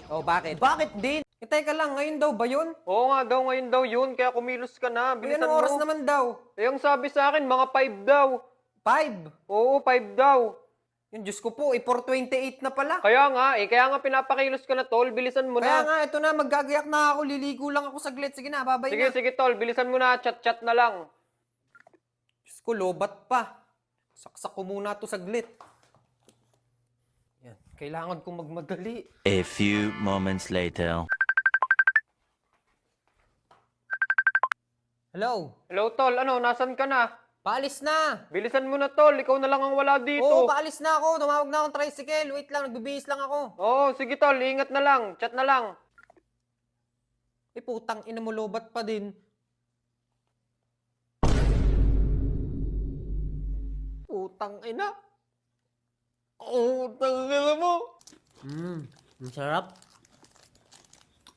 Oh, bakit? Bakit din? Teka lang, ngayon daw ba yun? Oo nga daw, ngayon daw yun, kaya kumilos ka na. Uy, Bilisan anong mo. oras naman daw? Eh, ang sabi sa akin, mga 5 daw. 5? Oo, 5 daw. Yung Diyos ko po, 4:28 na pala. Kaya nga pinapakilos ka na, tol. Bilisan mo Kaya na. nga, ito na, maggagayak na ako. Liligo lang ako saglit. Sige na, babay Sige, na. sige, tol. Bilisan mo na. Chat-chat na lang. Diyos ko, lobat pa. Saksak ko muna to saglit. Yan, kailangan kong magmadali. A few moments later. Hello? Hello, tol. Ano, nasan ka na? Paalis na. Bilisan mo na, tol. Ikaw na lang ang wala Oo, dito. paalis na ako. Tumawag na akong tricycle. Wait lang, nagbibihis lang ako. Oo, sige, tol. Ingat na lang. Chat na lang. Eh, putang ina mo, lobat pa din. Putang ina. Putang ina mo. Ang sarap.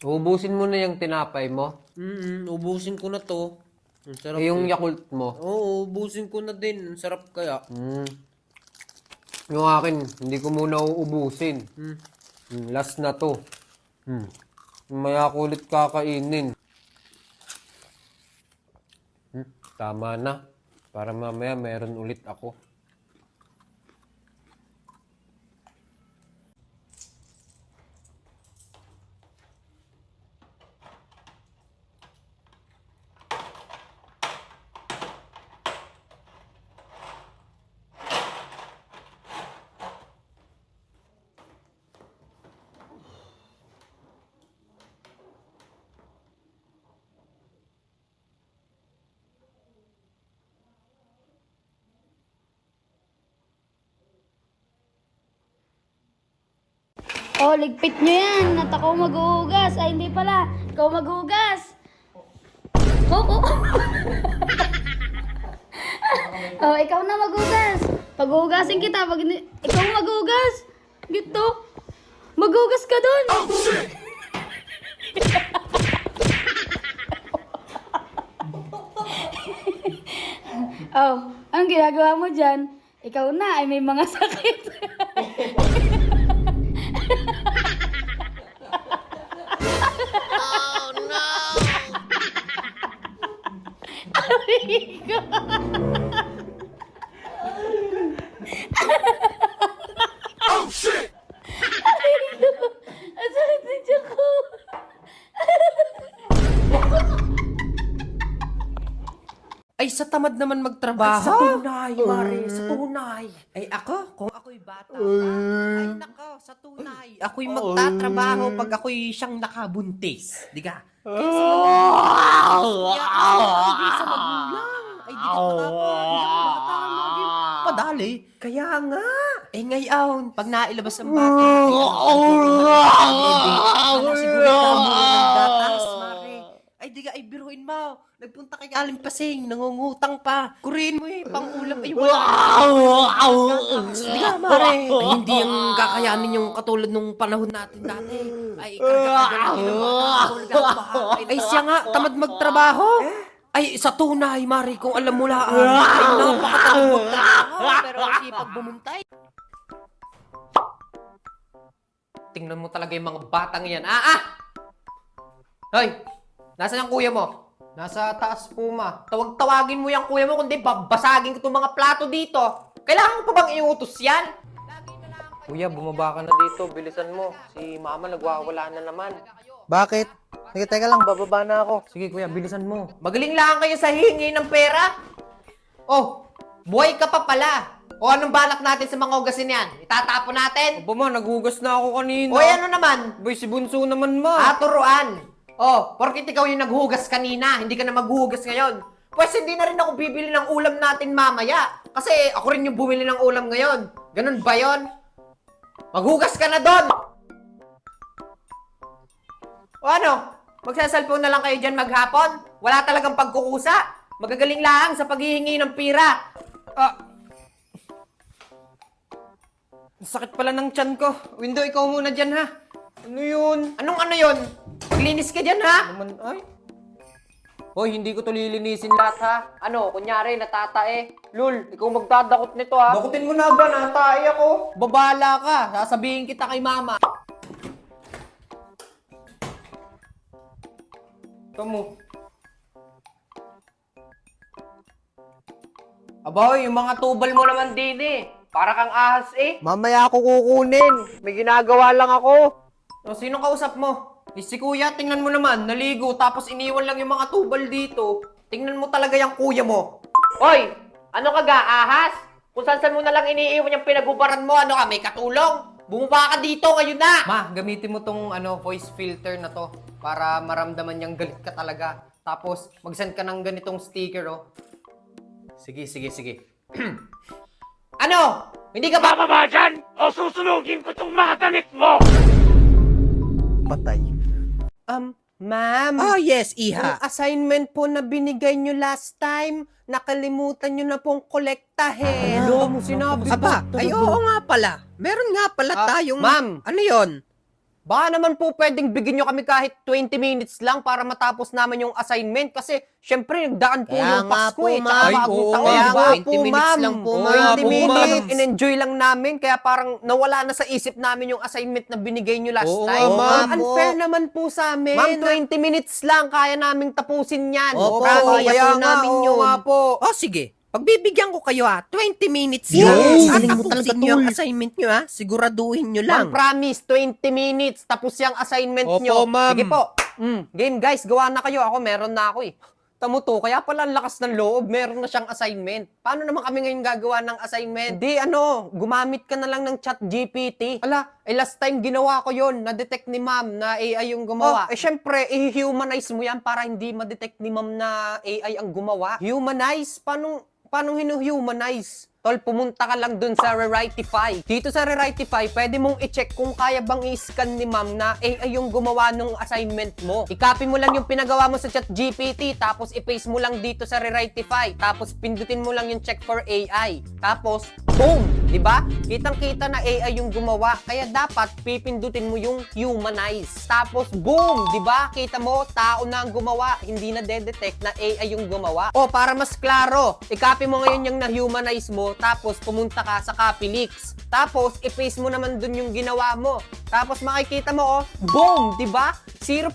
Ubusin mo na yung tinapay mo. Ubusin ko na to. Ang sarap. Eh, yung Yakult mo. Oo, ubusin ko na din. Ang sarap kaya. Yung akin, hindi ko muna uubusin. Last na to. Maya kulit kakainin. Tama na. Para mamaya meron ulit ako. Oh, ligpit nyo yan. At ako maghuhugas. Ay, hindi pala. Ikaw maghuhugas. Oh. Oh, ikaw na maghugas. Paghuhugasin kita. Pag hindi... Ikaw maghuhugas. Gito. Maghugas ka dun. Oh, anong ginagawa mo dyan? Ikaw na ay may mga sakit. Ang sakit ng tiyan ko. Ay, sa tamad naman magtrabaho. Ay, sa tunay, Mare, sa tunay. Ay, ako, kung ako'y bata pa, ay, nako, sa tunay. Ako'y magtatrabaho pag ako'y siyang nakabuntis. Di ka? Kaya sa hindi sa magulang. Ay, di ka bata maging padali. Kaya nga. Eh, ngayon, pag nailabas ang bata, ay, siguro ka muna ng gatas, Mare. Ay, di ka, ay, biruin mo. Nagpunta kay Aling Pasing, nangungutang pa. Kuriin mo eh, pang-ulam. Ay, wala. Di ka, Mare. Ay, hindi yung kakayanin yung katulad nung panahon natin dati. Ay, karga-karga. Ay, siya nga, tamad magtrabaho. Ay, sa tunay, Mare, kung alam mo lang. Ay, napakatamad magtrabaho. Pero sipag bumuntay. Tingnan mo talaga yung mga batang yan. Hoy! Nasaan ang kuya mo? Nasa taas po, ma. Tawagin mo yung kuya mo, kundi babasagin ko itong mga plato dito. Kailangan ko pa bang iutos yan? Kuya, bumaba ka na dito. Bilisan mo. Si mama nagwawala na naman. Bakit? Sige, teka lang, bababa na ako. Sige, kuya, bilisan mo. Magaling lang kayo sa hihingi ng pera. Oh, buhay ka pa pala. O anong balak natin sa mga ugasin yan? Itatapon natin? Opo, ma, naghugas na ako kanina. O ano naman? Boy, si Bunso naman, ma. Turuan. Oh, porkit ikaw yung naghugas kanina, hindi ka na maghugas ngayon. Pues hindi na rin ako bibili ng ulam natin mamaya. Kasi ako rin yung bumili ng ulam ngayon. Ganun ba yon? Maghugas ka na doon! O ano? Magsasalpon na lang kayo dyan maghapon? Wala talagang pagkukusa? Magagaling lang sa paghihingi ng pira. Sakit pala ng tiyan ko. Window, ikaw muna dyan ha. Ano yun? Anong ano yun? Maglinis ka dyan ha? Naman, ay. Hoy, hindi ko to lilinisin lahat ha. Ano, kunyari, natatae. Lul, ikaw magdadakot nito ha. Dakutin mo na ba? Natae ako. Babala ka. Sasabihin kita kay mama. Ito mo. Aboy, yung mga tubal mo naman din eh. Para kang ahas eh. Mamaya ako kukunin. May ginagawa lang ako. O, sino kausap mo? Si kuya, tingnan mo naman, naligo tapos iniwan lang yung mga tubal dito. Tingnan mo talaga yung kuya mo. Hoy! Ano ka ga, ahas? Kung saan mo na lang iniiwan yung pinagubaran mo, ano ka, may katulong? Bumaba ka dito, ngayon na! Ma, gamitin mo tong voice filter na to para maramdaman niyang galit ka talaga. Tapos, mag-send ka ng ganitong sticker, oh. Sige. Ano? Hindi ka ba... Bababa dyan o susunugin ko tong mga tanik mo! Patay. Ma'am. Oh, yes, Iha. Yung assignment po na binigay nyo last time, nakalimutan nyo na pong kolektahin. Ano? Mo sinabi Aba, ay oo nga pala. Meron nga pala tayong... ma'am. Ano yon? Baka naman po pwedeng bigyan nyo kami kahit 20 minutes lang para matapos namin yung assignment kasi syempre nagdaan po Kaya yung nga Pasko po, eh. Tsaka ma'am. bagong Oo, taon, kaya di ba? nga po, 20 minutes lang po, ma'am. 20 Oo, minutes. ma'am. In-enjoy lang namin kaya parang nawala na sa isip namin yung assignment na binigay nyo last Oo time. nga, ma'am. Unfair naman po sa amin. Ma'am, 20 minutes lang kaya naming tapusin yan. Opo, Promise. kaya namin oo yun. nga po. Oh, sige. Pagbibigyan ko kayo 20 minutes Yes! lang. Galing mo talaga, Tapusin nyo ang tol. assignment nyo Siguraduhin nyo Ma'am, lang. promise, 20 minutes, tapos yung assignment Opo, nyo. ma'am. Sige po. Game guys, gawa na kayo. Ako, meron na ako eh. Tamo to, kaya pala ang lakas ng loob, meron na siyang assignment. Paano naman kami ngayon gagawa ng assignment? Di gumamit ka na lang ng chat GPT. Ala, last time ginawa ko yon, na-detect ni ma'am na AI yung gumawa. Syempre, i-humanize mo yan para hindi ma-detect ni ma'am na AI ang gumawa. Humanize? Paano hinu-humanize? Tol, pumunta ka lang dun sa Rewritify. Dito sa Rewritify, pwede mong i-check kung kaya bang i-scan ni ma'am na AI yung gumawa ng assignment mo. I-copy mo lang yung pinagawa mo sa ChatGPT, tapos i-paste mo lang dito sa Rewritify, tapos pindutin mo lang yung check for AI. Tapos, boom! Diba? Kitang-kita na AI yung gumawa, kaya dapat pipindutin mo yung humanize. Tapos, boom! Diba? Kita mo, tao na ang gumawa, hindi na detect na AI yung gumawa. O, para mas klaro, i-copy mo ngayon yung na-humanize mo, tapos pumunta ka sa CopyLeaks. Tapos, i-paste mo naman dun yung ginawa mo. Tapos, makikita mo, boom! Diba? 0%.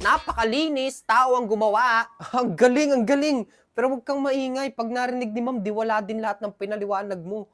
Napakalinis, tao ang gumawa. Ang galing, ang galing. Pero huwag kang maingay. Pag narinig ni ma'am, di wala din lahat ng pinaliwanag mo.